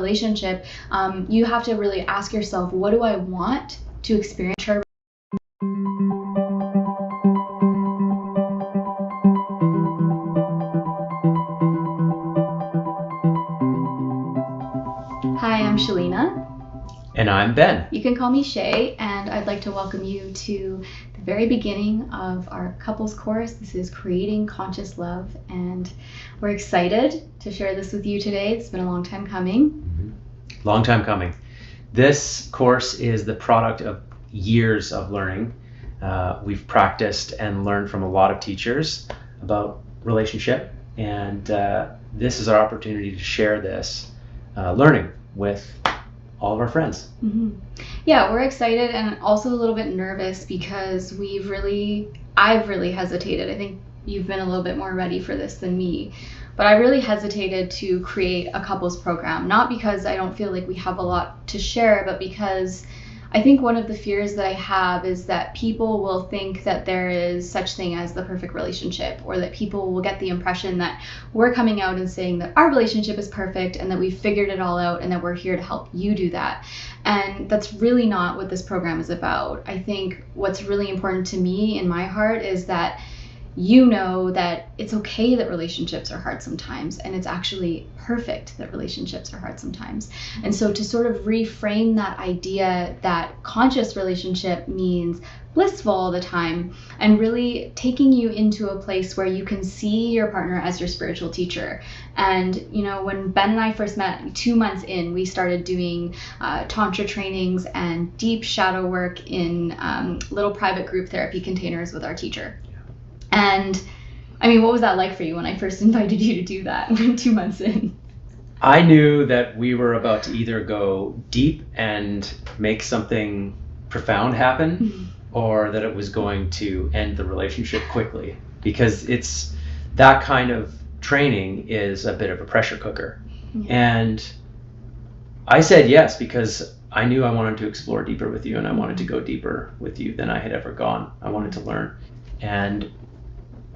relationship, you have to really ask yourself, what do I want to experience her? Hi, I'm Shalina. And I'm Ben. You can call me Shay, and I'd like to welcome you to the very beginning of our couples course. This is Creating Conscious Love, and we're excited to share this with you today. It's been a long time coming. Long time coming. This course is the product of years of learning. We've practiced and learned from a lot of teachers about relationship, and this is our opportunity to share this learning with all of our friends. Yeah, we're excited and also a little bit nervous because I've really hesitated. I think you've been a little bit more ready for this than me, but I really hesitated to create a couples program, not because I don't feel like we have a lot to share, but because I think one of the fears that I have is that people will think that there is such thing as the perfect relationship, or that people will get the impression that we're coming out and saying that our relationship is perfect and that we've figured it all out and that we're here to help you do that. And that's really not what this program is about. I think what's really important to me in my heart is that you know that it's okay that relationships are hard sometimes, and it's actually perfect that relationships are hard sometimes. And so to sort of reframe that idea that conscious relationship means blissful all the time, and really taking you into a place where you can see your partner as your spiritual teacher. And when Ben and I first met 2 months in, we started doing tantra trainings and deep shadow work in little private group therapy containers with our teacher. And I mean, what was that like for you when I first invited you to do that 2 months in? I knew that we were about to either go deep and make something profound happen, or that it was going to end the relationship quickly, because it's that kind of training is a bit of a pressure cooker. And I said yes because I knew I wanted to explore deeper with you, and I wanted to go deeper with you than I had ever gone. I wanted to learn. And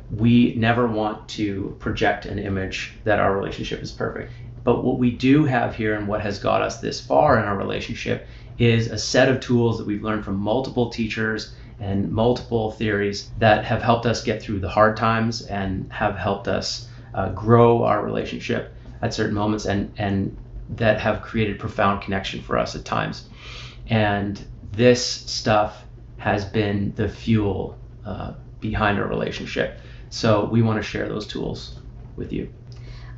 we never want to project an image that our relationship is perfect. But what we do have here, and what has got us this far in our relationship, is a set of tools that we've learned from multiple teachers and multiple theories that have helped us get through the hard times and have helped us grow our relationship at certain moments, and that have created profound connection for us at times. And this stuff has been the fuel behind our relationship. So we want to share those tools with you.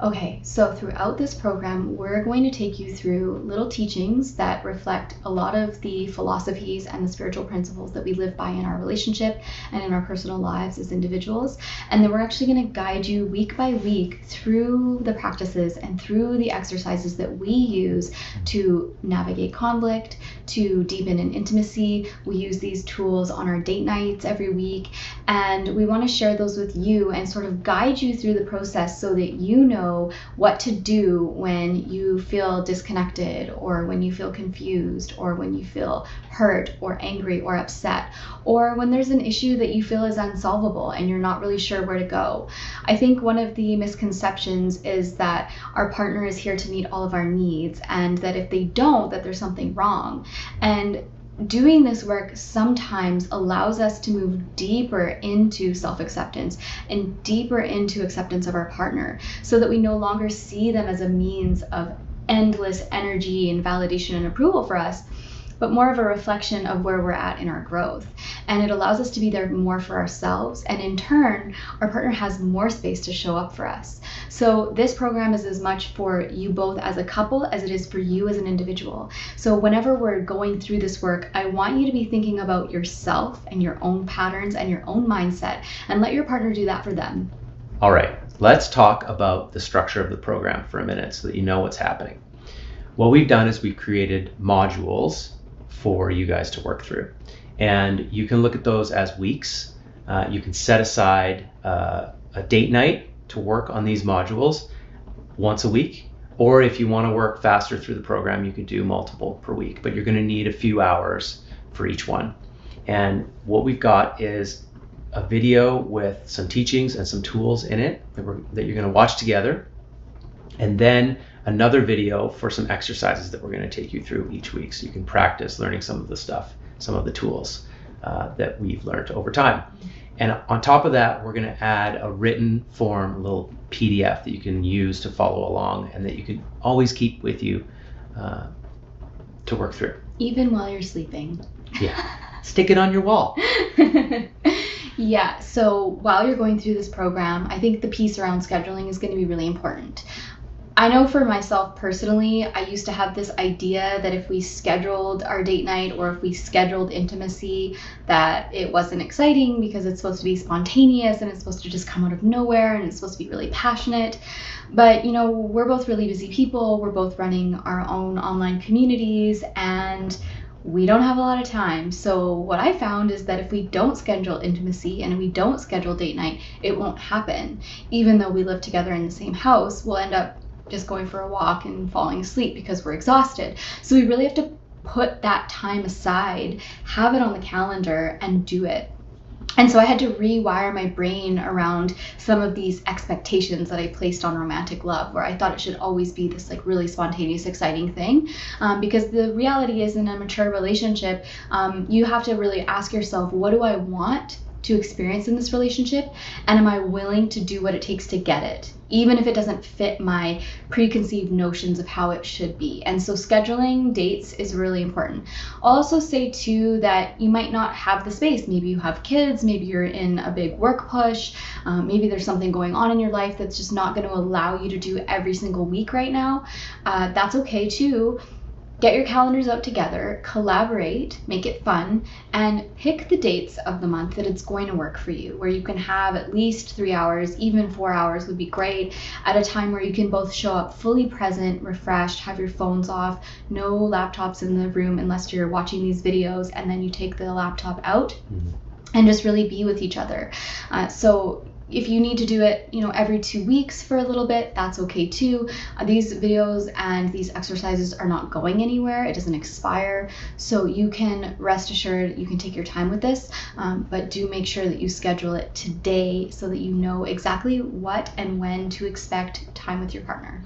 Okay, so throughout this program, we're going to take you through little teachings that reflect a lot of the philosophies and the spiritual principles that we live by in our relationship and in our personal lives as individuals. And then we're actually going to guide you week by week through the practices and through the exercises that we use to navigate conflict, to deepen in intimacy. We use these tools on our date nights every week, and we want to share those with you and sort of guide you through the process so that you know what to do when you feel disconnected, or when you feel confused, or when you feel hurt or angry or upset, or when there's an issue that you feel is unsolvable and you're not really sure where to go. I think one of the misconceptions is that our partner is here to meet all of our needs, and that if they don't, that there's something wrong. And doing this work sometimes allows us to move deeper into self-acceptance and deeper into acceptance of our partner, so that we no longer see them as a means of endless energy and validation and approval for us, but more of a reflection of where we're at in our growth. And it allows us to be there more for ourselves, and in turn, our partner has more space to show up for us. So this program is as much for you both as a couple as it is for you as an individual. So whenever we're going through this work, I want you to be thinking about yourself and your own patterns and your own mindset, and let your partner do that for them. All right, let's talk about the structure of the program for a minute so that you know what's happening. What we've done is we've created modules for you guys to work through. And you can look at those as weeks. You can set aside a date night to work on these modules once a week. Or if you want to work faster through the program, you can do multiple per week, but you're going to need a few hours for each one. And what we've got is a video with some teachings and some tools in it that you're going to watch together, and then another video for some exercises that we're going to take you through each week so you can practice learning some of the stuff, some of the tools that we've learned over time. And on top of that, we're going to add a written form, a little PDF that you can use to follow along and that you can always keep with you to work through. Even while you're sleeping. Yeah. Stick it on your wall. Yeah, so while you're going through this program, I think the piece around scheduling is going to be really important. I know for myself personally, I used to have this idea that if we scheduled our date night or if we scheduled intimacy, that it wasn't exciting because it's supposed to be spontaneous and it's supposed to just come out of nowhere and it's supposed to be really passionate. But, you know, we're both really busy people. We're both running our own online communities and we don't have a lot of time. So what I found is that if we don't schedule intimacy and we don't schedule date night, it won't happen. Even though we live together in the same house, we'll end up just going for a walk and falling asleep because we're exhausted. So we really have to put that time aside, have it on the calendar and do it. And so I had to rewire my brain around some of these expectations that I placed on romantic love, where I thought it should always be this like really spontaneous, exciting thing. Because the reality is in a mature relationship, you have to really ask yourself, what do I want to experience in this relationship? And am I willing to do what it takes to get it, even if it doesn't fit my preconceived notions of how it should be? And so scheduling dates is really important. I'll also say too that you might not have the space. Maybe you have kids, maybe you're in a big work push, maybe there's something going on in your life that's just not going to allow you to do every single week right now. That's okay too. Get your calendars out together, collaborate, make it fun, and pick the dates of the month that it's going to work for you, where you can have at least 3 hours, even 4 hours would be great, at a time where you can both show up fully present, refreshed, have your phones off, no laptops in the room unless you're watching these videos, and then you take the laptop out and just really be with each other. So if you need to do it, you know, every 2 weeks for a little bit, that's okay too. These videos and these exercises are not going anywhere. It doesn't expire. So you can rest assured you can take your time with this, but do make sure that you schedule it today so that you know exactly what and when to expect time with your partner.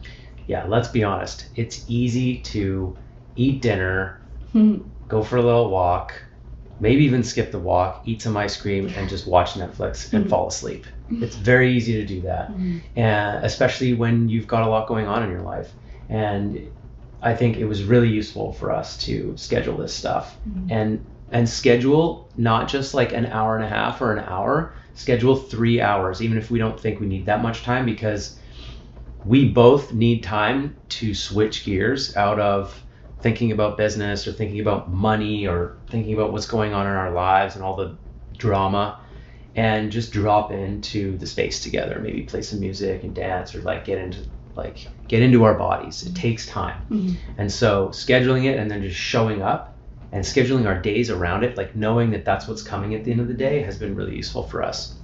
Yeah, let's be honest. It's easy to eat dinner, go for a little walk, maybe even skip the walk, eat some ice cream, and just watch Netflix and fall asleep. It's very easy to do that, and especially when you've got a lot going on in your life. And I think it was really useful for us to schedule this stuff and schedule not just like an hour and a half or an hour, schedule 3 hours, even if we don't think we need that much time, because we both need time to switch gears out of thinking about business or thinking about money or thinking about what's going on in our lives and all the drama, and just drop into the space together, maybe play some music and dance or get into our bodies. It takes time. And so scheduling it and then just showing up and scheduling our days around it, like knowing that that's what's coming at the end of the day, has been really useful for us.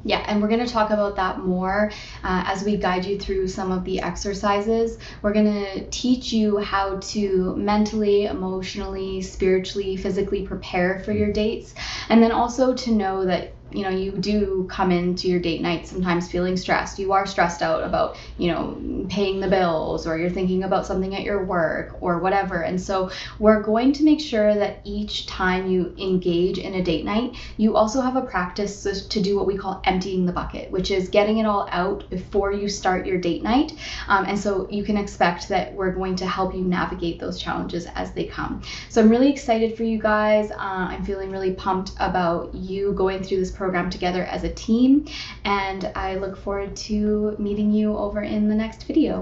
Yeah, and we're going to talk about that more as we guide you through some of the exercises. We're going to teach you how to mentally, emotionally, spiritually, physically prepare for your dates, and then also to know that you know, you do come into your date night sometimes feeling stressed. You are stressed out about, you know, paying the bills, or you're thinking about something at your work or whatever. And so we're going to make sure that each time you engage in a date night, you also have a practice to do what we call emptying the bucket, which is getting it all out before you start your date night. And so you can expect that we're going to help you navigate those challenges as they come. So I'm really excited for you guys. I'm feeling really pumped about you going through this program together as a team, and I look forward to meeting you over in the next video.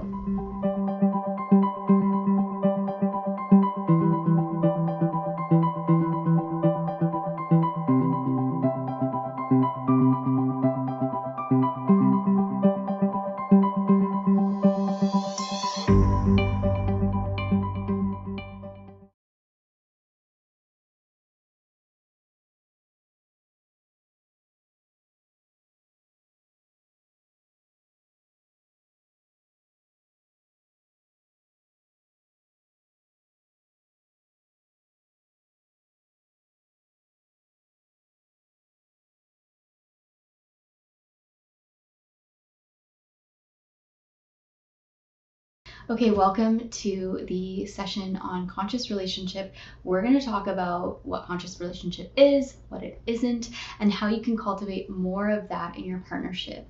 Okay, welcome to the session on conscious relationship. We're going to talk about what conscious relationship is, what it isn't, and how you can cultivate more of that in your partnership.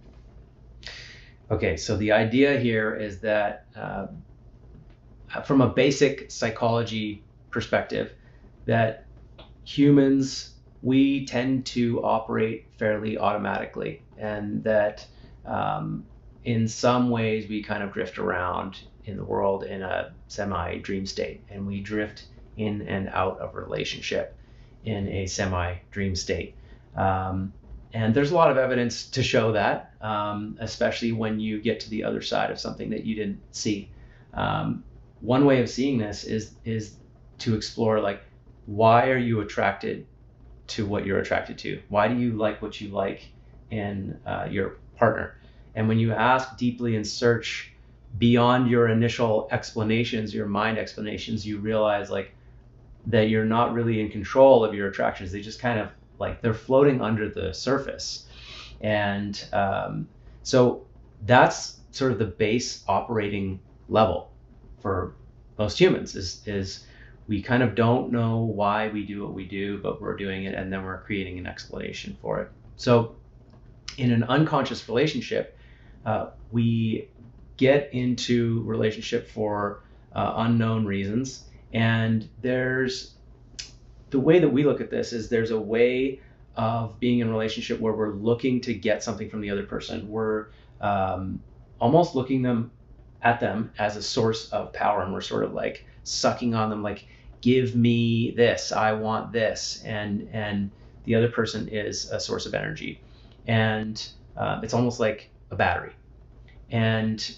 Okay, so the idea here is that from a basic psychology perspective, that humans, we tend to operate fairly automatically, and that in some ways we kind of drift around in the world in a semi-dream state, and we drift in and out of relationship in a semi-dream state. And there's a lot of evidence to show that, especially when you get to the other side of something that you didn't see. One way of seeing this is to explore, like, why are you attracted to what you're attracted to? Why do you like what you like in your partner? And when you ask deeply and search beyond your initial explanations, your mind explanations, you realize like that you're not really in control of your attractions. They just kind of like they're floating under the surface. And so that's sort of the base operating level for most humans is we kind of don't know why we do what we do, but we're doing it, and then we're creating an explanation for it. So in an unconscious relationship, we get into relationship for unknown reasons. And there's the way that we look at this is there's a way of being in a relationship where we're looking to get something from the other person. We're almost looking at them as a source of power, and we're sort of like sucking on them, like, give me this, I want this, and the other person is a source of energy, and it's almost like a battery. And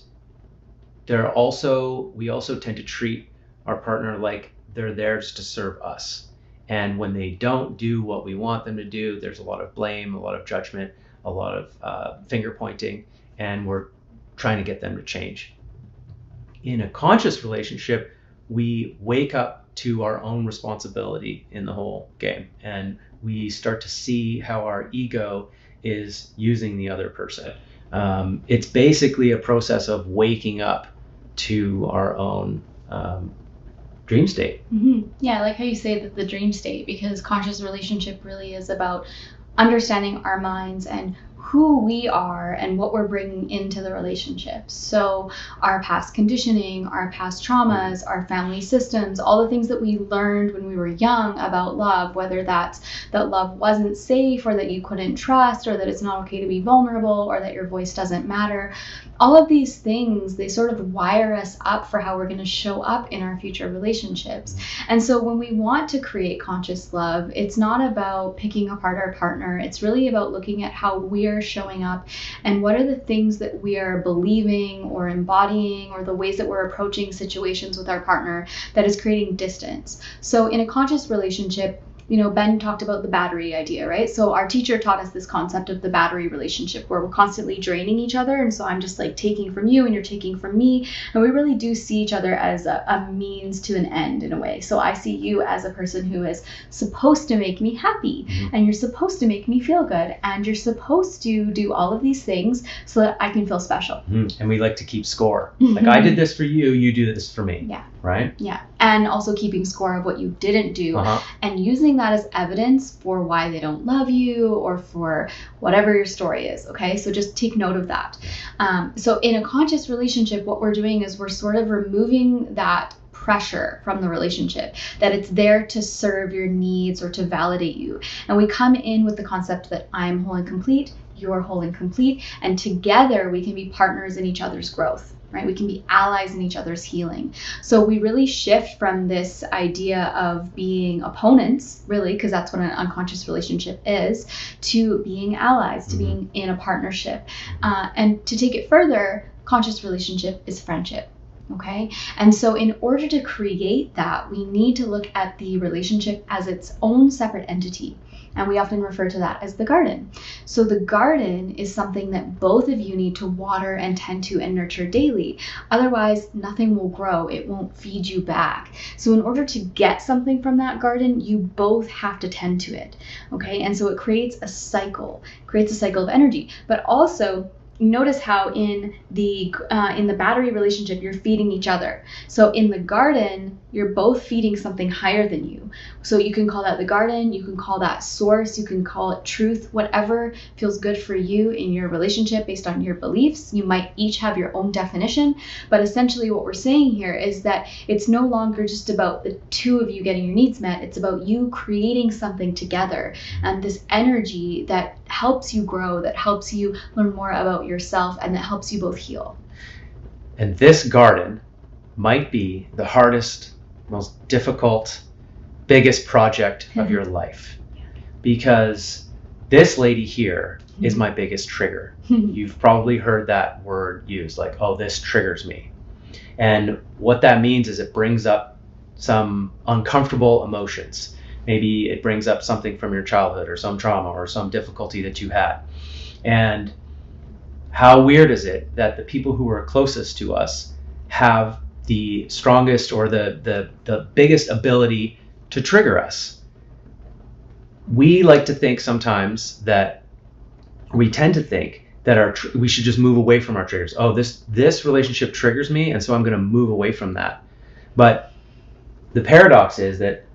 we also tend to treat our partner like they're there just to serve us. And when they don't do what we want them to do, there's a lot of blame, a lot of judgment, a lot of finger pointing, and we're trying to get them to change. In a conscious relationship, we wake up to our own responsibility in the whole game, and we start to see how our ego is using the other person. It's basically a process of waking up to our own dream state. Mm-hmm. Yeah, I like how you say that, the dream state, because conscious relationship really is about understanding our minds and who we are and what we're bringing into the relationship. So our past conditioning, our past traumas, our family systems, all the things that we learned when we were young about love, whether that's that love wasn't safe, or that you couldn't trust, or that it's not okay to be vulnerable, or that your voice doesn't matter. All of these things, they sort of wire us up for how we're going to show up in our future relationships. And so when we want to create conscious love, it's not about picking apart our partner. It's really about looking at how we're showing up and what are the things that we are believing or embodying, or the ways that we're approaching situations with our partner that is creating distance. So in a conscious relationship, Ben talked about the battery idea, right? So our teacher taught us this concept of the battery relationship, where we're constantly draining each other. And so I'm just like taking from you and you're taking from me. And we really do see each other as a means to an end in a way. So I see you as a person who is supposed to make me happy, and you're supposed to make me feel good, and you're supposed to do all of these things so that I can feel special. And we like to keep score. Like, I did this for you, you do this for me. Yeah. Right? Yeah. And also keeping score of what you didn't do, and using that as evidence for why they don't love you, or for whatever your story is. Okay, so just take note of that. So in a conscious relationship, what we're doing is we're sort of removing that pressure from the relationship, that it's there to serve your needs or to validate you. And we come in with the concept that I'm whole and complete, you're whole and complete, and together we can be partners in each other's growth. Right? We can be allies in each other's healing. So we really shift from this idea of being opponents, really, because that's what an unconscious relationship is, to being allies, to being in a partnership. And to take it further, conscious relationship is friendship. Okay. And so in order to create that, we need to look at the relationship as its own separate entity. And we often refer to that as the garden. So the garden is something that both of you need to water and tend to and nurture daily. Otherwise, nothing will grow. It won't feed you back. So in order to get something from that garden, you both have to tend to it. Okay. And so it creates a cycle of energy. But also, notice how in the battery relationship you're feeding each other. So in the garden, you're both feeding something higher than you. So you can call that the garden, you can call that source, you can call it truth, whatever feels good for you in your relationship based on your beliefs. You might each have your own definition, but essentially what we're saying here is that it's no longer just about the two of you getting your needs met. It's about you creating something together, and this energy that helps you grow, that helps you learn more about yourself, and that helps you both heal. And this garden might be the hardest, most difficult, biggest project of your life, because this lady here is my biggest trigger. You've probably heard that word used, like, oh, this triggers me. And what that means is it brings up some uncomfortable emotions. Maybe it brings up something from your childhood or some trauma or some difficulty that you had. And how weird is it that the people who are closest to us have the strongest or the biggest ability to trigger us? We like to think sometimes that we tend to think that we should just move away from our triggers. Oh, this relationship triggers me, and so I'm going to move away from that. But the paradox is that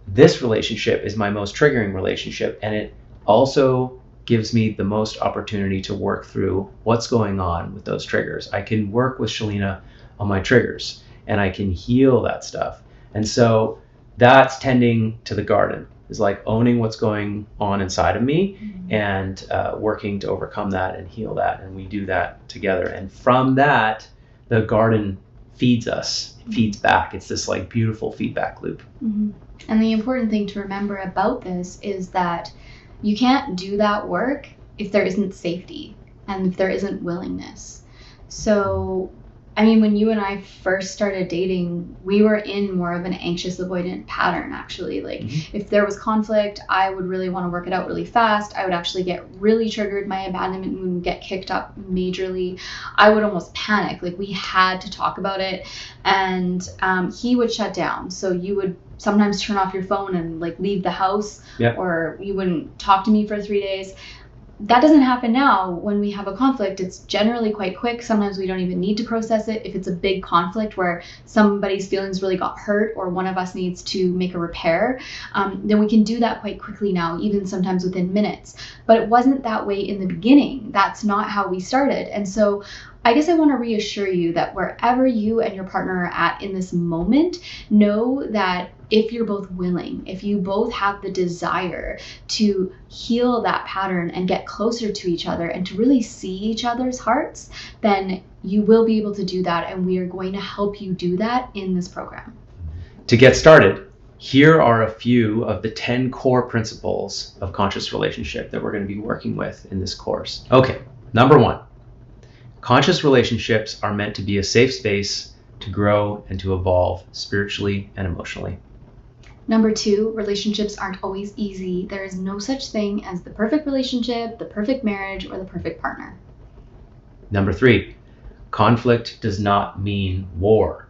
this relationship is my most triggering relationship, and it also gives me the most opportunity to work through what's going on with those triggers. I can work with Shalina on my triggers, and I can heal that stuff. And so that's tending to the garden, is like owning what's going on inside of me, and working to overcome that and heal that. And we do that together. And from that, the garden feeds us, it feeds back. It's this like beautiful feedback loop. Mm-hmm. And the important thing to remember about this is that you can't do that work if there isn't safety and if there isn't willingness. So, I mean, when you and I first started dating, we were in more of an anxious avoidant pattern, actually. Like, if there was conflict, I would really want to work it out really fast. I would actually get really triggered. My abandonment would get kicked up majorly. I would almost panic. Like, we had to talk about it. And he would shut down. So you would sometimes turn off your phone and like leave the house, or you wouldn't talk to me for 3 days. That doesn't happen now. When we have a conflict, it's generally quite quick. Sometimes we don't even need to process it. If it's a big conflict where somebody's feelings really got hurt or one of us needs to make a repair, then we can do that quite quickly now, even sometimes within minutes. But it wasn't that way in the beginning. That's not how we started. And so I guess I want to reassure you that wherever you and your partner are at in this moment, know that if you're both willing, if you both have the desire to heal that pattern and get closer to each other and to really see each other's hearts, then you will be able to do that. And we are going to help you do that in this program. To get started, here are a few of the 10 core principles of conscious relationship that we're going to be working with in this course. Okay, number 1. Conscious relationships are meant to be a safe space to grow and to evolve spiritually and emotionally. Number 2, relationships aren't always easy. There is no such thing as the perfect relationship, the perfect marriage, or the perfect partner. Number 3, conflict does not mean war.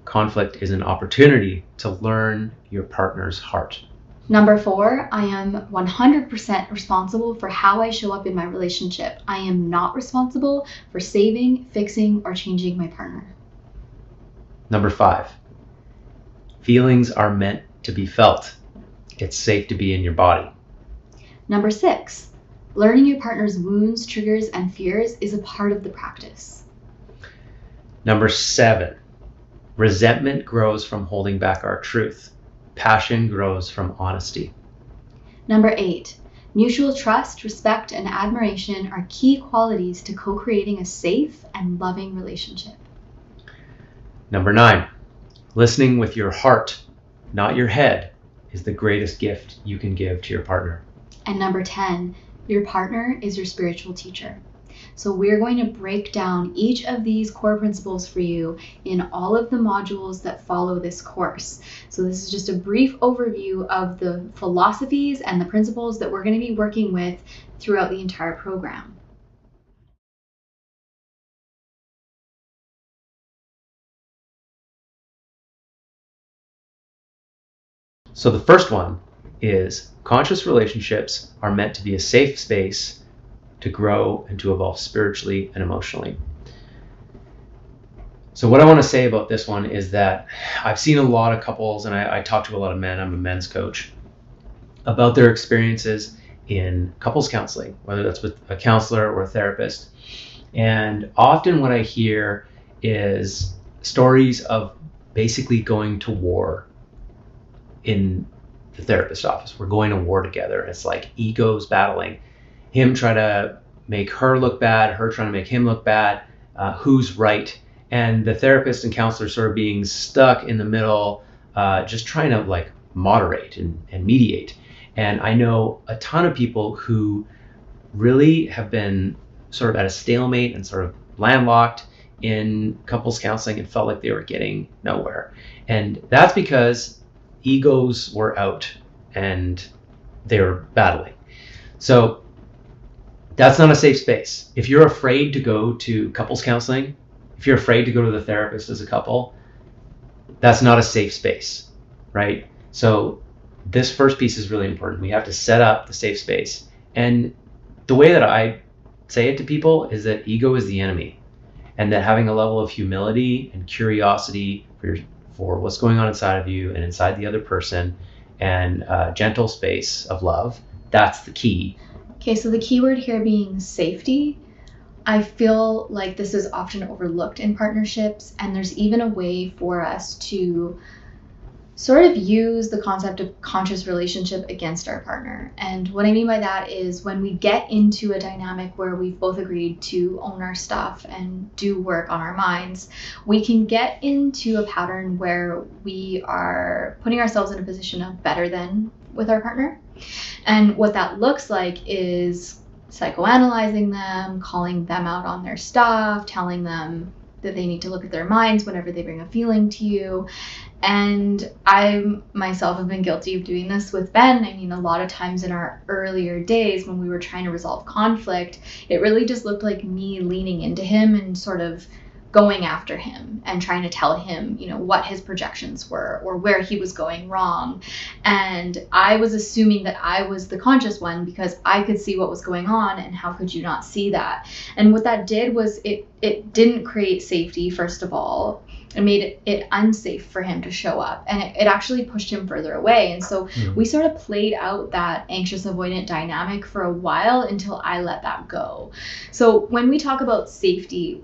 Conflict is an opportunity to learn your partner's heart. Number 4, I am 100% responsible for how I show up in my relationship. I am not responsible for saving, fixing, or changing my partner. Number 5, feelings are meant to be felt. It's safe to be in your body. Number 6, learning your partner's wounds, triggers, and fears is a part of the practice. Number 7, resentment grows from holding back our truth. Passion grows from honesty. Number 8, mutual trust, respect, and admiration are key qualities to co-creating a safe and loving relationship. Number 9, listening with your heart, not your head, is the greatest gift you can give to your partner. And number 10, your partner is your spiritual teacher. So we're going to break down each of these core principles for you in all of the modules that follow this course. So this is just a brief overview of the philosophies and the principles that we're going to be working with throughout the entire program. So the first one is conscious relationships are meant to be a safe space to grow and to evolve spiritually and emotionally. So what I want to say about this one is that I've seen a lot of couples, and I talk to a lot of men, I'm a men's coach, about their experiences in couples counseling, whether that's with a counselor or a therapist. And often what I hear is stories of basically going to war in the therapist office. We're going to war together. It's like egos battling. Him trying to make her look bad, her trying to make him look bad, who's right. And the therapist and counselor sort of being stuck in the middle, just trying to like moderate and mediate. And I know a ton of people who really have been sort of at a stalemate and sort of landlocked in couples counseling and felt like they were getting nowhere. And that's because egos were out and they were battling. So that's not a safe space. If you're afraid to go to couples counseling, if you're afraid to go to the therapist as a couple, that's not a safe space, right? So this first piece is really important. We have to set up the safe space. And the way that I say it to people is that ego is the enemy, and that having a level of humility and curiosity for what's going on inside of you and inside the other person, and a gentle space of love, that's the key. Okay, so the key word here being safety. I feel like this is often overlooked in partnerships, and there's even a way for us to sort of use the concept of conscious relationship against our partner. And what I mean by that is when we get into a dynamic where we've both agreed to own our stuff and do work on our minds, we can get into a pattern where we are putting ourselves in a position of better than with our partner. And what that looks like is psychoanalyzing them, calling them out on their stuff, telling them that they need to look at their minds whenever they bring a feeling to you. And I myself have been guilty of doing this with Ben. I mean, a lot of times in our earlier days when we were trying to resolve conflict, it really just looked like me leaning into him and sort of going after him and trying to tell him, you know, what his projections were or where he was going wrong. And I was assuming that I was the conscious one because I could see what was going on, and how could you not see that? And what that did was it didn't create safety, first of all. It made it unsafe for him to show up, and it actually pushed him further away. And so we sort of played out that anxious avoidant dynamic for a while until I let that go. So when we talk about safety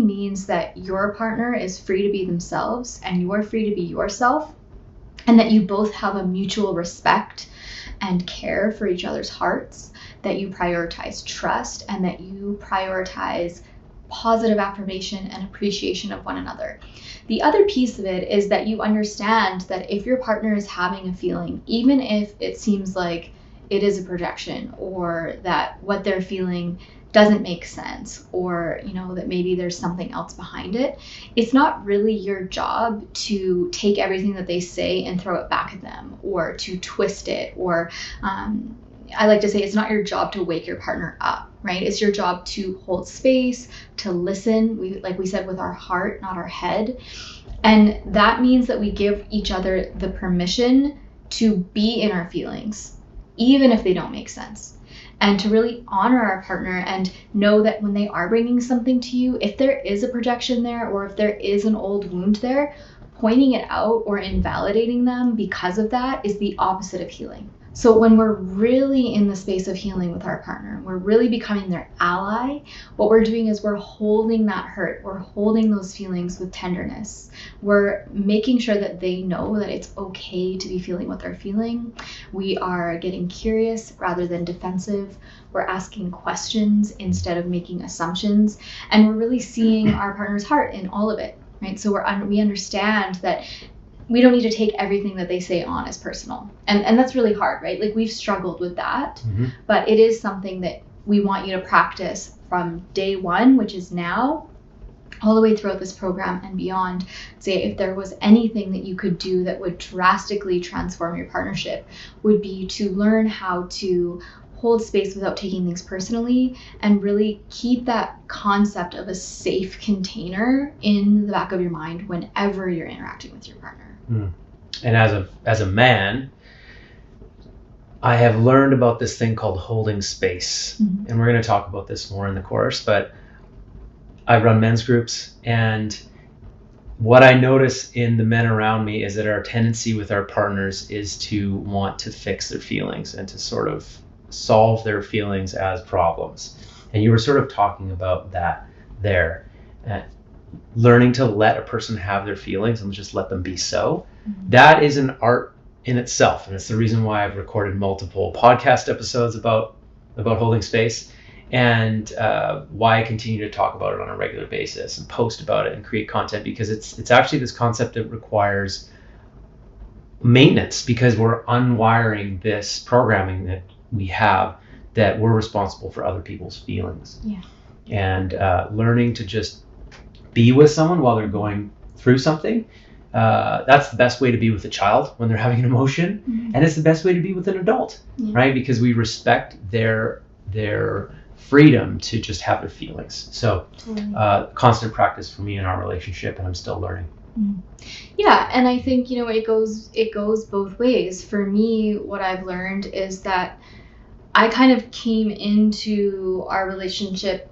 means that your partner is free to be themselves and you are free to be yourself, and that you both have a mutual respect and care for each other's hearts, that you prioritize trust, and that you prioritize positive affirmation and appreciation of one another. The other piece of it is that you understand that if your partner is having a feeling, even if it seems like it is a projection, or that what they're feeling doesn't make sense, or you know that maybe there's something else behind it, it's not really your job to take everything that they say and throw it back at them, or to twist it, or I like to say it's not your job to wake your partner up, right? It's your job to hold space, to listen, like we said, with our heart, not our head. And that means that we give each other the permission to be in our feelings, even if they don't make sense. And to really honor our partner and know that when they are bringing something to you, if there is a projection there, or if there is an old wound there, pointing it out or invalidating them because of that is the opposite of healing. So when we're really in the space of healing with our partner, we're really becoming their ally, what we're doing is we're holding that hurt, we're holding those feelings with tenderness. We're making sure that they know that it's okay to be feeling what they're feeling. We are getting curious rather than defensive. We're asking questions instead of making assumptions. And we're really seeing our partner's heart in all of it, right? So we understand that we don't need to take everything that they say on as personal. And that's really hard, right? Like we've struggled with that, but it is something that we want you to practice from day one, which is now, all the way throughout this program and beyond. Say if there was anything that you could do that would drastically transform your partnership, would be to learn how to hold space without taking things personally, and really keep that concept of a safe container in the back of your mind whenever you're interacting with your partner. And as a man, I have learned about this thing called holding space. Mm-hmm. And we're going to talk about this more in the course, but I run men's groups, and what I notice in the men around me is that our tendency with our partners is to want to fix their feelings and to sort of solve their feelings as problems. And you were sort of talking about that there. Learning to let a person have their feelings and just let them be so. Mm-hmm. That is an art in itself. And it's the reason why I've recorded multiple podcast episodes about holding space, and why I continue to talk about it on a regular basis and post about it and create content, because it's actually this concept that requires maintenance, because we're unwiring this programming that we have, that we're responsible for other people's feelings. Yeah. And learning to just be with someone while they're going through something, that's the best way to be with a child when they're having an emotion. Mm-hmm. And it's the best way to be with an adult, Yeah. right? Because we respect their freedom to just have their feelings. So Totally. constant practice for me in our relationship, and I'm still learning. Mm. Yeah, and I think, it goes both ways. For me, what I've learned is that I kind of came into our relationship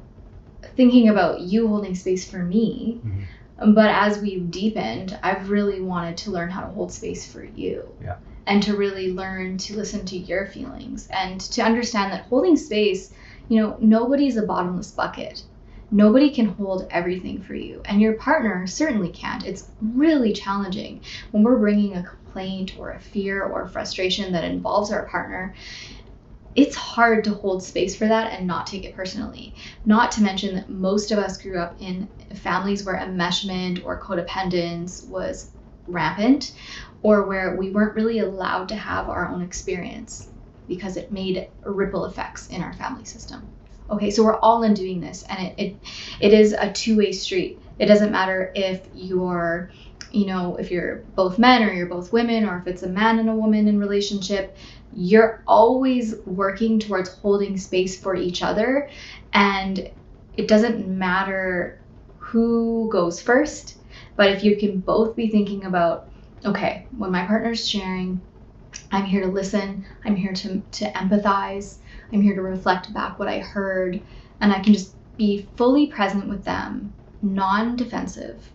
thinking about you holding space for me. Mm-hmm. But as we've deepened, I've really wanted to learn how to hold space for you. Yeah. And to really learn to listen to your feelings and to understand that holding space, nobody's a bottomless bucket. Nobody can hold everything for you, and your partner certainly can't. It's really challenging when we're bringing a complaint or a fear or a frustration that involves our partner. It's hard to hold space for that and not take it personally. Not to mention that most of us grew up in families where enmeshment or codependence was rampant, or where we weren't really allowed to have our own experience because it made ripple effects in our family system. Okay, so we're all in doing this, and it is a two-way street. It doesn't matter if you're both men or you're both women, or if it's a man and a woman in relationship. You're always working towards holding space for each other, and it doesn't matter who goes first, but if you can both be thinking about, okay, when my partner's sharing, I'm here to listen, I'm here to empathize, I'm here to reflect back what I heard, and I can just be fully present with them, non-defensive,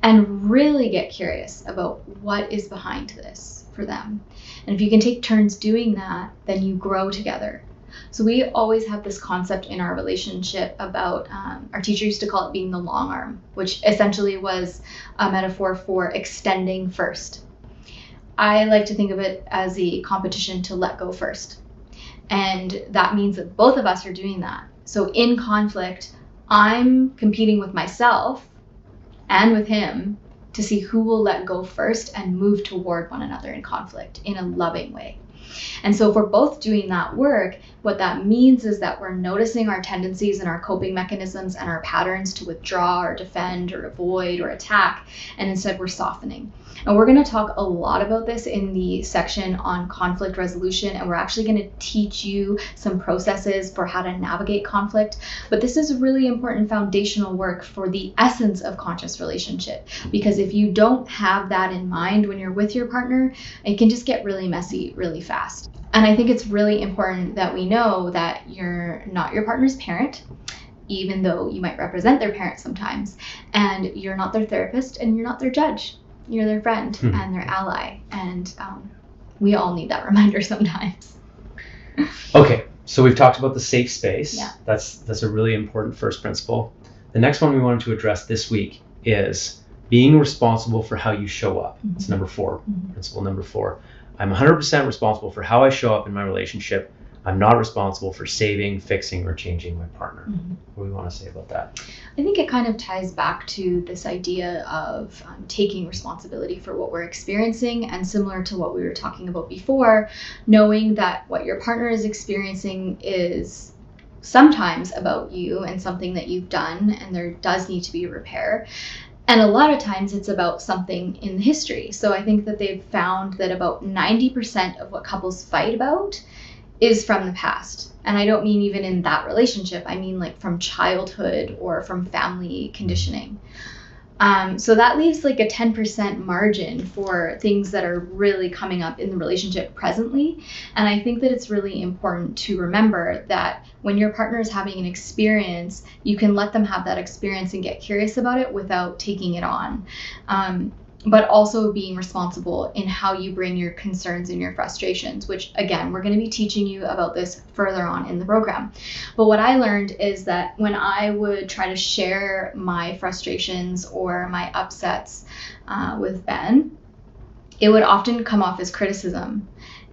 and really get curious about what is behind this for them. And if you can take turns doing that, then you grow together. So we always have this concept in our relationship about, our teacher used to call it being the long arm, which essentially was a metaphor for extending first. I like to think of it as a competition to let go first. And that means that both of us are doing that. So in conflict, I'm competing with myself and with him to see who will let go first and move toward one another in conflict in a loving way. And so if we're both doing that work, what that means is that we're noticing our tendencies and our coping mechanisms and our patterns to withdraw or defend or avoid or attack, and instead we're softening. And we're going to talk a lot about this in the section on conflict resolution, and we're actually going to teach you some processes for how to navigate conflict. But this is really important foundational work for the essence of conscious relationship, because if you don't have that in mind when you're with your partner, it can just get really messy really fast. And I think it's really important that we know that you're not your partner's parent, even though you might represent their parent sometimes, and you're not their therapist, and you're not their judge. You're their friend and their ally, and we all need that reminder sometimes. Okay, so we've talked about the safe space. Yeah. That's a really important first principle. The next one we wanted to address this week is being responsible for how you show up. Mm-hmm. It's number 4, Mm-hmm. principle number 4. I'm 100% responsible for how I show up in my relationship. I'm not responsible for saving, fixing, or changing my partner. Mm-hmm. What do we want to say about that? I think it kind of ties back to this idea of taking responsibility for what we're experiencing, and similar to what we were talking about before, knowing that what your partner is experiencing is sometimes about you and something that you've done, and there does need to be a repair. And a lot of times it's about something in history. So I think that they've found that about 90% of what couples fight about is from the past. And I don't mean even in that relationship. I mean like from childhood or from family conditioning. So that leaves like a 10% margin for things that are really coming up in the relationship presently. And I think that it's really important to remember that when your partner is having an experience, you can let them have that experience and get curious about it without taking it on. But also being responsible in how you bring your concerns and your frustrations, which again, we're going to be teaching you about this further on in the program. But what I learned is that when I would try to share my frustrations or my upsets with Ben, it would often come off as criticism.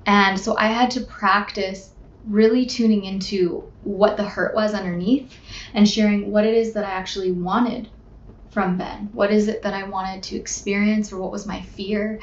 And so I had to practice really tuning into what the hurt was underneath and sharing what it is that I actually wanted from Ben. What is it that I wanted to experience, or what was my fear?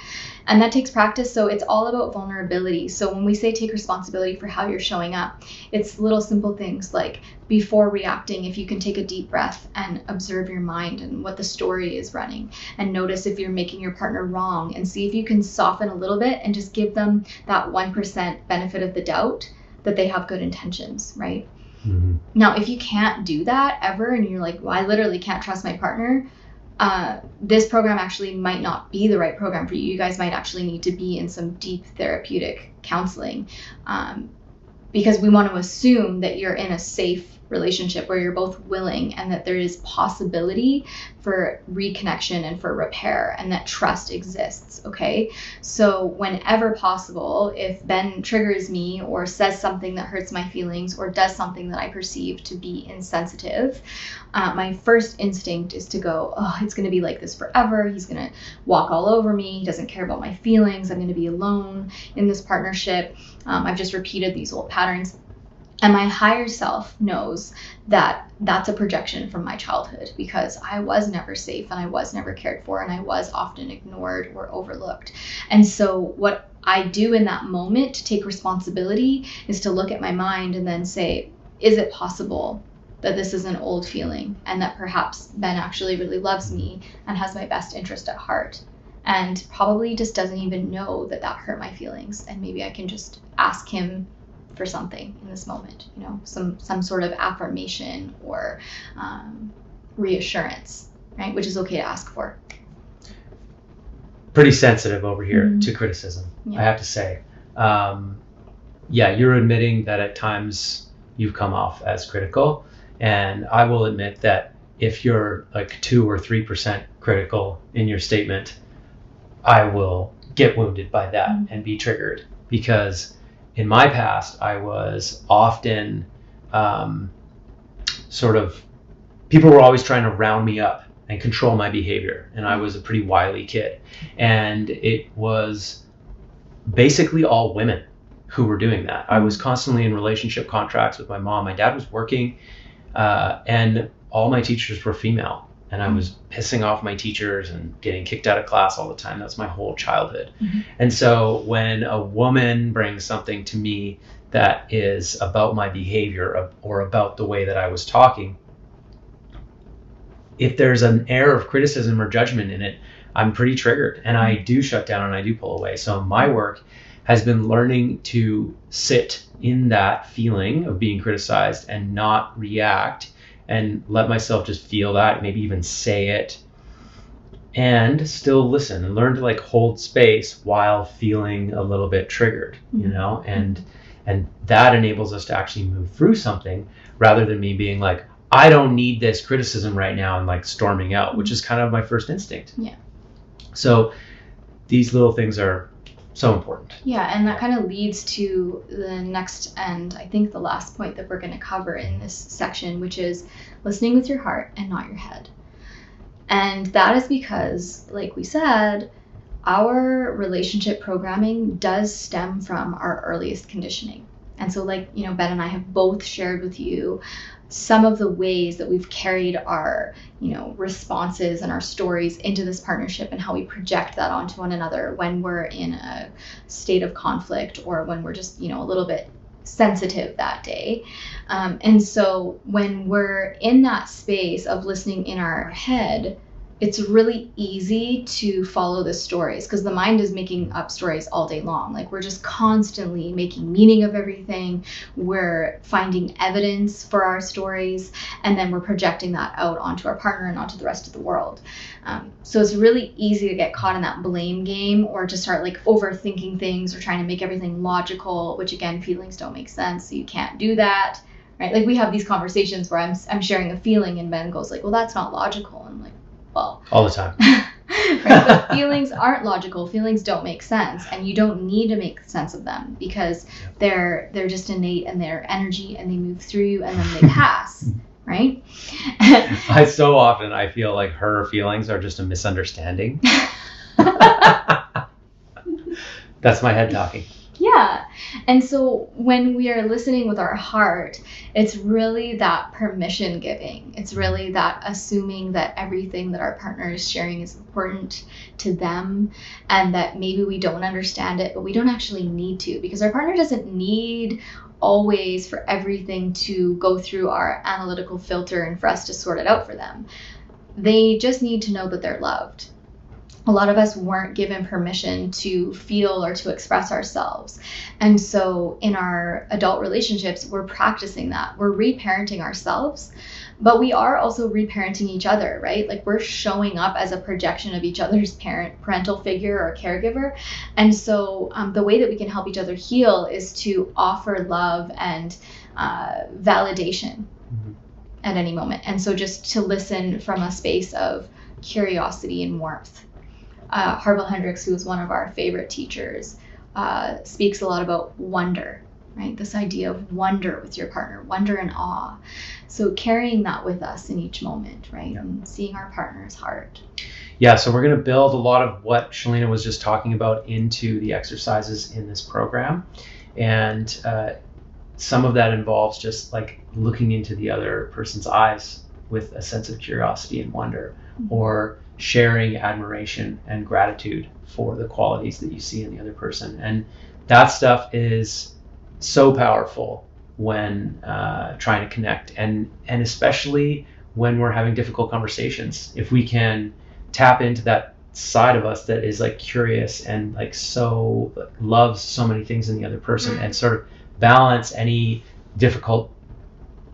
And that takes practice. So it's all about vulnerability. So when we say take responsibility for how you're showing up, it's little simple things like before reacting, if you can take a deep breath and observe your mind and what the story is running, and notice if you're making your partner wrong, and see if you can soften a little bit and just give them that 1% benefit of the doubt that they have good intentions, right? Mm-hmm. Now, if you can't do that ever, and you're like, well, I literally can't trust my partner, this program actually might not be the right program for you. You guys might actually need to be in some deep therapeutic counseling, because we want to assume that you're in a safe relationship where you're both willing and that there is possibility for reconnection and for repair, and that trust exists. Okay, so whenever possible, if Ben triggers me or says something that hurts my feelings or does something that I perceive to be insensitive, my first instinct is to go, oh, it's going to be like this forever. He's going to walk all over me. He doesn't care about my feelings. I'm going to be alone in this partnership. I've just repeated these old patterns. And my higher self knows that that's a projection from my childhood, because I was never safe and I was never cared for, and I was often ignored or overlooked. And so what I do in that moment to take responsibility is to look at my mind and then say, is it possible that this is an old feeling, and that perhaps Ben actually really loves me and has my best interest at heart, and probably just doesn't even know that that hurt my feelings, and maybe I can just ask him for something in this moment, you know, some sort of affirmation or reassurance, right? Which is okay to ask for. Pretty sensitive over here to criticism, I have to say. Yeah, you're admitting that at times you've come off as critical, and I will admit that if you're like 2 or 3% critical in your statement, I will get wounded by that and be triggered, because in my past, I was often people were always trying to round me up and control my behavior. And I was a pretty wily kid. And it was basically all women who were doing that. I was constantly in relationship contracts with my mom. My dad was working, and all my teachers were female. And I was pissing off my teachers and getting kicked out of class all the time. That's my whole childhood. And so when a woman brings something to me that is about my behavior or about the way that I was talking, if there's an air of criticism or judgment in it, I'm pretty triggered, and I do shut down and I do pull away. So my work has been learning to sit in that feeling of being criticized and not react, and let myself just feel that, maybe even say it, and still listen and learn to like hold space while feeling a little bit triggered, you know, and that enables us to actually move through something, rather than me being like, I don't need this criticism right now, and like storming out, which is kind of my first instinct. Yeah. So these little things are so important. Yeah, and that kind of leads to the next and I think the last point that we're going to cover in this section, which is listening with your heart and not your head. And that is because, like we said, our relationship programming does stem from our earliest conditioning. And so, like, you know, Ben and I have both shared with you some of the ways that we've carried our, you know, responses and our stories into this partnership, and how we project that onto one another when we're in a state of conflict, or when we're just, you know, a little bit sensitive that day. And so when we're in that space of listening in our head, it's really easy to follow the stories because the mind is making up stories all day long. Like, we're just constantly making meaning of everything. We're finding evidence for our stories, and then we're projecting that out onto our partner and onto the rest of the world. So it's really easy to get caught in that blame game, or to start like overthinking things or trying to make everything logical, which again, feelings don't make sense, so you can't do that. Right? Like, we have these conversations where I'm sharing a feeling and Ben goes like, well, that's not logical. And I'm like, well, all the time. Right? But feelings aren't logical. Feelings don't make sense, and you don't need to make sense of them because they're just innate, and they're energy, and they move through you and then they pass. Right? So often I feel like her feelings are just a misunderstanding. That's my head talking. Yeah. And so when we are listening with our heart, it's really that permission giving. It's really that assuming that everything that our partner is sharing is important to them, and that maybe we don't understand it, but we don't actually need to, because our partner doesn't need always for everything to go through our analytical filter and for us to sort it out for them. They just need to know that they're loved. A lot of us weren't given permission to feel or to express ourselves. And so in our adult relationships, we're practicing that. We're reparenting ourselves, but we are also reparenting each other, right? Like, we're showing up as a projection of each other's parental figure or caregiver. And so the way that we can help each other heal is to offer love and validation at any moment. And so just to listen from a space of curiosity and warmth. Harville Hendricks, who is one of our favorite teachers, speaks a lot about wonder, right? This idea of wonder with your partner, wonder and awe. So carrying that with us in each moment, right? And seeing our partner's heart. Yeah, so we're going to build a lot of what Shalina was just talking about into the exercises in this program. And some of that involves just like looking into the other person's eyes with a sense of curiosity and wonder, or sharing admiration and gratitude for the qualities that you see in the other person. And that stuff is so powerful when trying to connect, and especially when we're having difficult conversations. If we can tap into that side of us that is like curious and like so loves so many things in the other person, and sort of balance any difficult,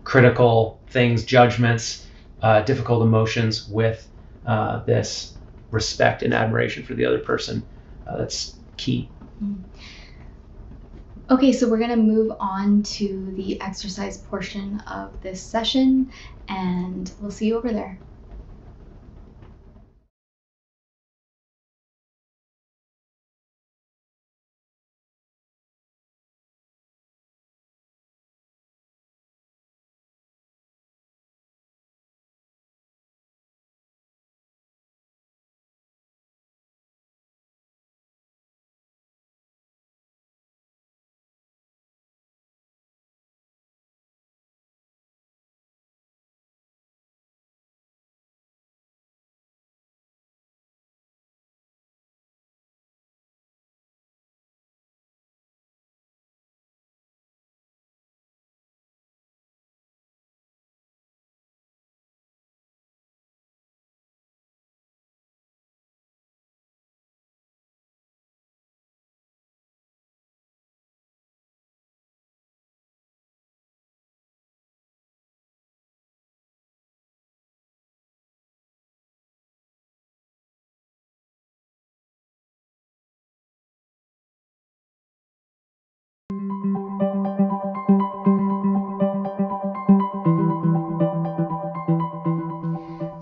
critical things, judgments, difficult emotions with this respect and admiration for the other person, that's key. Okay, so we're going to move on to the exercise portion of this session, and we'll see you over there.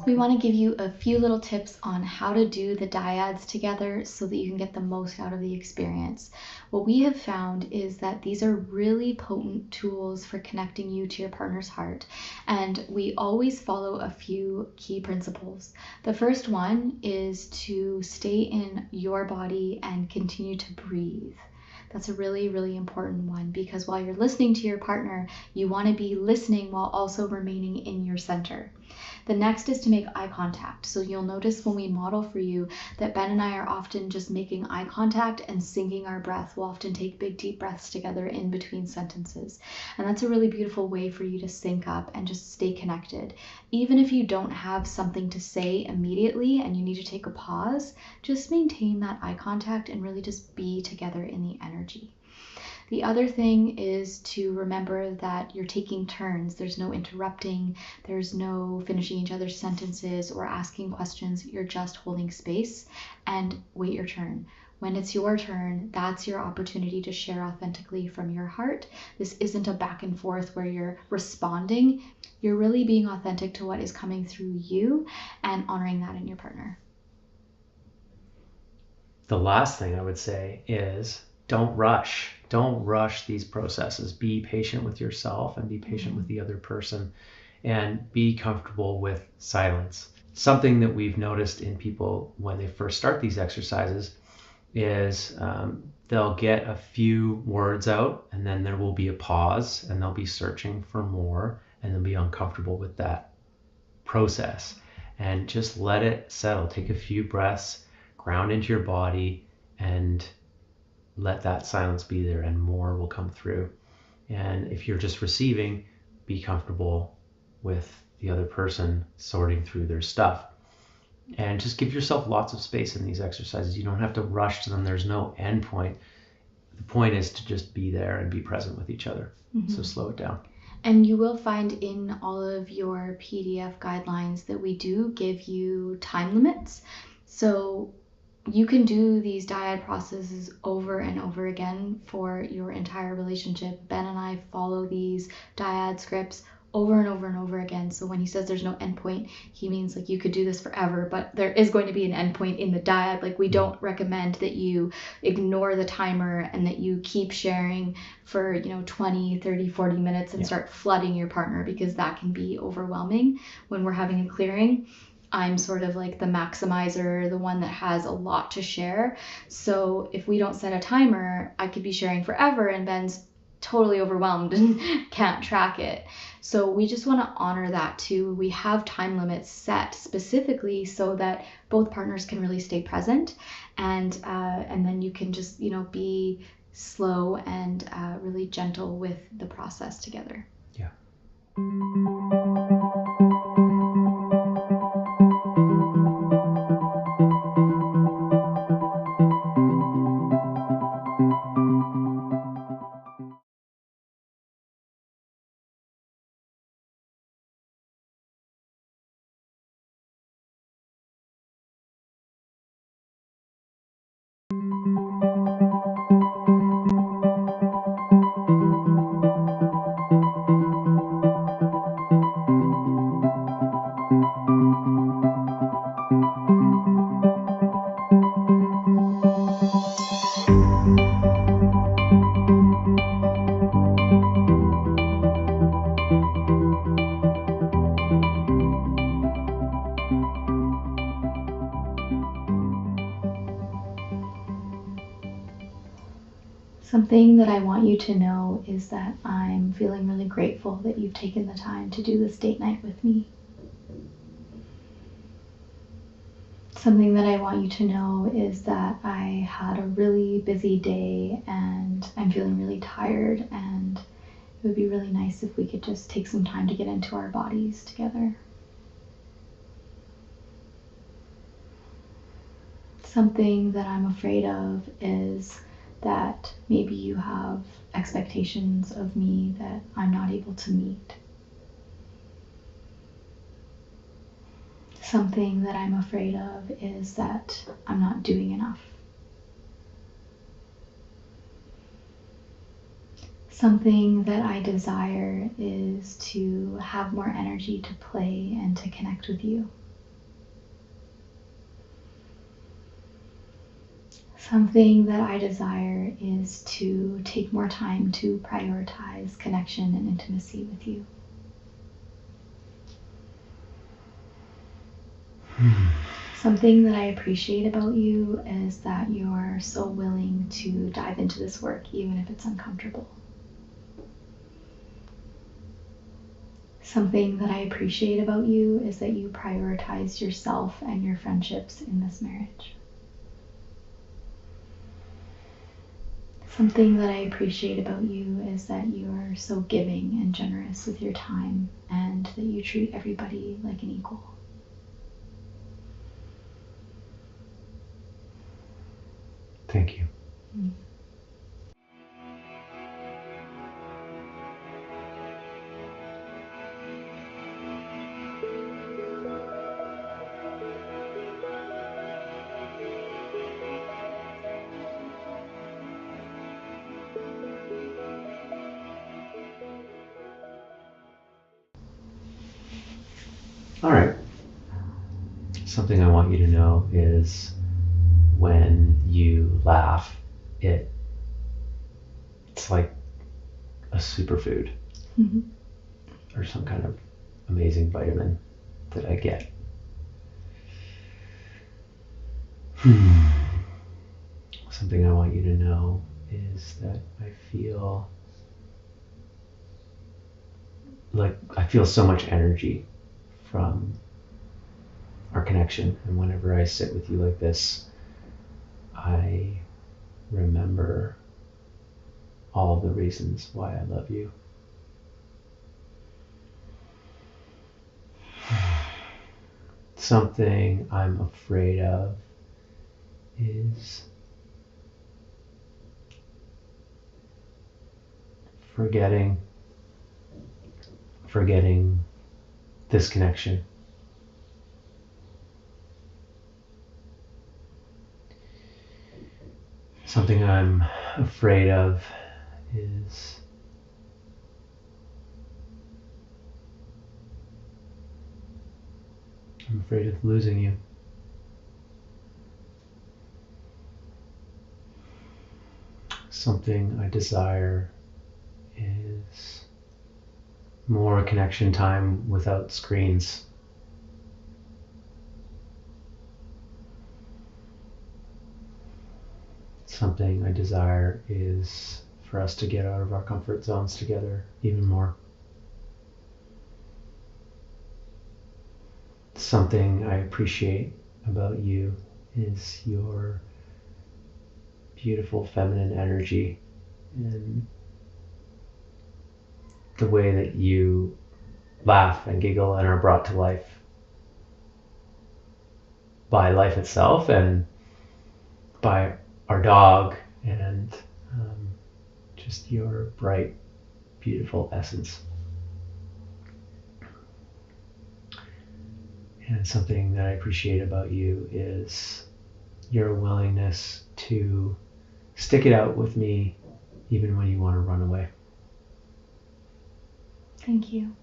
We want to give you a few little tips on how to do the dyads together so that you can get the most out of the experience. What we have found is that these are really potent tools for connecting you to your partner's heart, and we always follow a few key principles. The first one is to stay in your body and continue to breathe. That's a really, really important one, because while you're listening to your partner, you want to be listening while also remaining in your center. The next is to make eye contact. So you'll notice when we model for you that Ben and I are often just making eye contact and syncing our breath. We'll often take big deep breaths together in between sentences. And that's a really beautiful way for you to sync up and just stay connected. Even if you don't have something to say immediately and you need to take a pause, just maintain that eye contact and really just be together in the energy. The other thing is to remember that you're taking turns. There's no interrupting, there's no finishing each other's sentences or asking questions. You're just holding space and wait your turn. When it's your turn, that's your opportunity to share authentically from your heart. This isn't a back and forth where you're responding. You're really being authentic to what is coming through you and honoring that in your partner. The last thing I would say is don't rush. Don't rush these processes. Be patient with yourself and be patient with the other person, and be comfortable with silence. Something that we've noticed in people when they first start these exercises is they'll get a few words out and then there will be a pause and they'll be searching for more and they'll be uncomfortable with that process. And just let it settle. Take a few breaths, ground into your body, and let that silence be there, and more will come through. And if you're just receiving, be comfortable with the other person sorting through their stuff. And just give yourself lots of space in these exercises. You don't have to rush to them. There's no end point. The point is to just be there and be present with each other. So slow it down. And you will find in all of your PDF guidelines that we do give you time limits. So you can do these dyad processes over and over again for your entire relationship. Ben and I follow these dyad scripts over and over and over again. So when he says there's no endpoint, he means like you could do this forever, but there is going to be an endpoint in the dyad. Like we don't recommend that you ignore the timer and that you keep sharing for 20, 30, 40 minutes and start flooding your partner, because that can be overwhelming. When we're having a clearing, I'm sort of like the maximizer, the one that has a lot to share. So if we don't set a timer, I could be sharing forever and Ben's totally overwhelmed and can't track it. So we just want to honor that too. We have time limits set specifically so that both partners can really stay present, and then you can just be slow and really gentle with the process together. Yeah. Something that I want you to know is that I'm feeling really grateful that you've taken the time to do this date night with me. Something that I want you to know is that I had a really busy day and I'm feeling really tired, and it would be really nice if we could just take some time to get into our bodies together. Something that I'm afraid of is that maybe you have expectations of me that I'm not able to meet. Something that I'm afraid of is that I'm not doing enough. Something that I desire is to have more energy to play and to connect with you. Something that I desire is to take more time to prioritize connection and intimacy with you. Something that I appreciate about you is that you're so willing to dive into this work, even if it's uncomfortable. Something that I appreciate about you is that you prioritize yourself and your friendships in this marriage. Something that I appreciate about you is that you are so giving and generous with your time, and that you treat everybody like an equal. Thank you. All right. Something I want you to know is when you laugh, it's like a superfood or some kind of amazing vitamin that I get. Something I want you to know is that I feel so much energy from our connection, and whenever I sit with you like this, I remember all of the reasons why I love you. Something I'm afraid of is forgetting this connection. Something I'm afraid of is I'm afraid of losing you. Something I desire is more connection time without screens. Something I desire is for us to get out of our comfort zones together even more. Something I appreciate about you is your beautiful feminine energy and the way that you laugh and giggle and are brought to life by life itself and by our dog and just your bright, beautiful essence. And something that I appreciate about you is your willingness to stick it out with me even when you want to run away. Thank you.